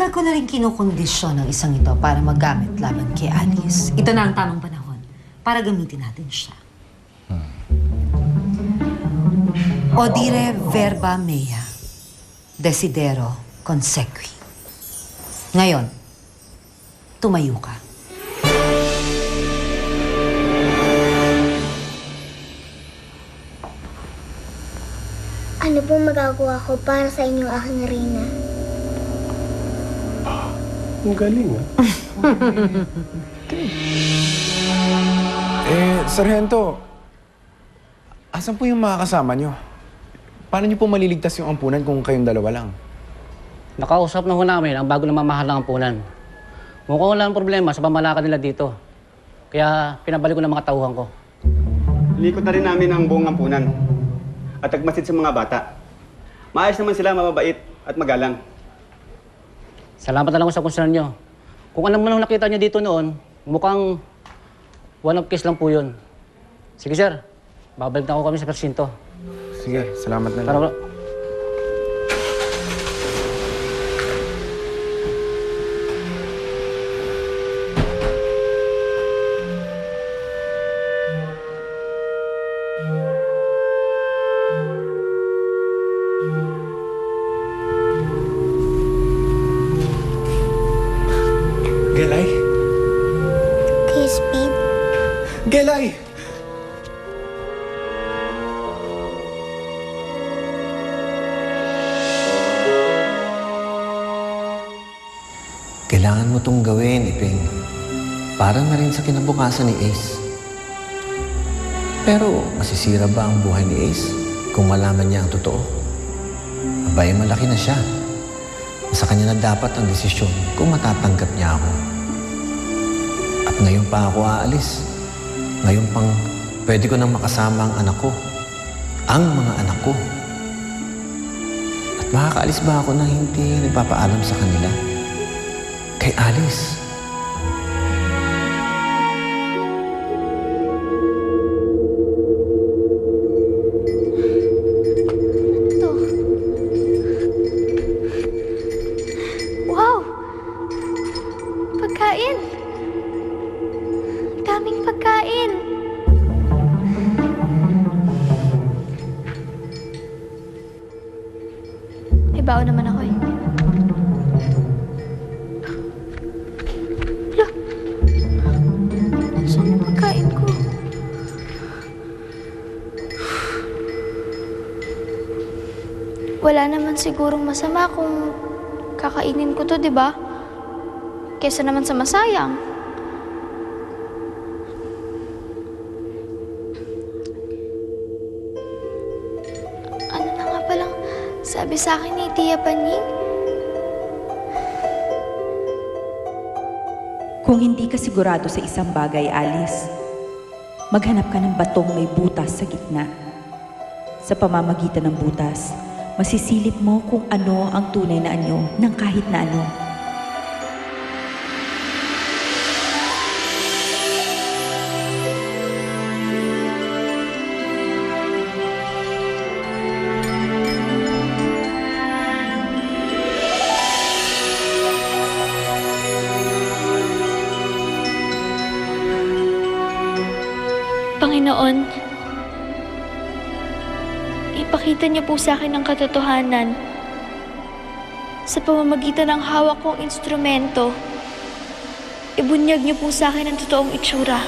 Matagal ko na rin kinukondisyon ang isang ito para magamit laban kay Alice. Ito na ang tamang panahon para gamitin natin siya. Odire verba mea, desidero consequi. Ngayon, tumayo ka. Ano pong magagawa ko para sa inyong aking reyna? Ang galing, ah. Sargento, asan po yung mga kasama nyo? Paano nyo po maliligtas yung ampunan kung kayong dalawa lang? Nakausap na ho namin ang bago na mamahalang ampunan. Mukhang wala ang problema sa pamalakad nila dito. Kaya pinabalik ko ng mga tauhan ko. Likot na rin namin ang buong ampunan at nagmasid sa mga bata. Maayos naman sila, mababait at magalang. Salamat na lang sa concern nyo. Kung ano man ang nakita nyo dito noon, mukhang one of case lang po yun. Sige sir, babalik na ako kami sa presinto. Sige, salamat na lang. Tara, bro. Gelay? Crispin? Gelay! Kailangan mo tong gawin, Iping. Para na rin sa kinabukasan ni Ace. Pero masisira ba ang buhay ni Ace kung malaman niya ang totoo? Abay, malaki na siya. Sa kanya na dapat ang desisyon kung matatanggap niya ako. At ngayon pa ako aalis. Ngayon pang pwede ko nang makasama ang anak ko. Ang mga anak ko. At makakaalis ba ako nang hindi nagpapaalam sa kanila? Kay Alice. Ito. Wow! Pagkain! Ang daming pagkain! May baon naman ako eh. Saan yung pagkain ko? Wala naman sigurong masama kung kakainin ko to, di ba? Kesa naman sa masayang. Ano na nga palang sabi sa akin ni Tia Panying? Kung hindi ka sigurado sa isang bagay, Alice, maghanap ka ng batong may butas sa gitna. Sa pamamagitan ng butas, masisilip mo kung ano ang tunay na anyo ng kahit na ano. Panginoon, ipakita niyo po sa akin ang katotohanan sa pamamagitan ng hawak kong instrumento. Ibunyag niyo po sa akin ang totoong itsura.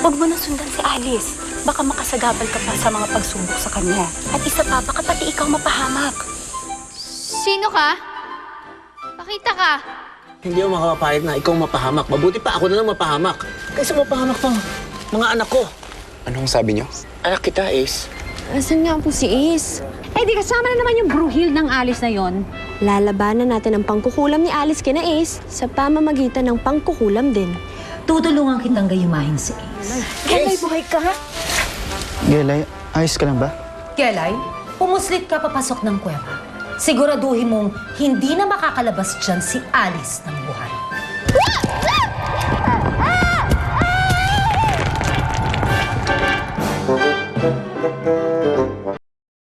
Huwag mo na sundan si Alice. Baka makasagabal ka pa sa mga pagsubok sa kanya. At isa pa, baka pati ikaw mapahamak. Sino ka? Pakita ka! Hindi ako makakapayag na ikaw mapahamak. Mabuti pa ako na lang mapahamak. Kaysa mapahamak pa mga anak ko. Anong sabi nyo? Anak kita, Ace. Asan nga po si Ace? Eh di kasama na naman yung bruhil ng Alice na yon. Lalabanan natin ang pangkukulam ni Alice kina Ace sa pamamagitan ng pangkukulam din. Tutulungan kitang gayumahin si Ace. Gelay, buhay ka ha? Gelay, ayos ka lang ba? Kelay, pumuslit ka papasok ng kuweba. Siguraduhin mong hindi na makakalabas dyan si Alice ng buhay.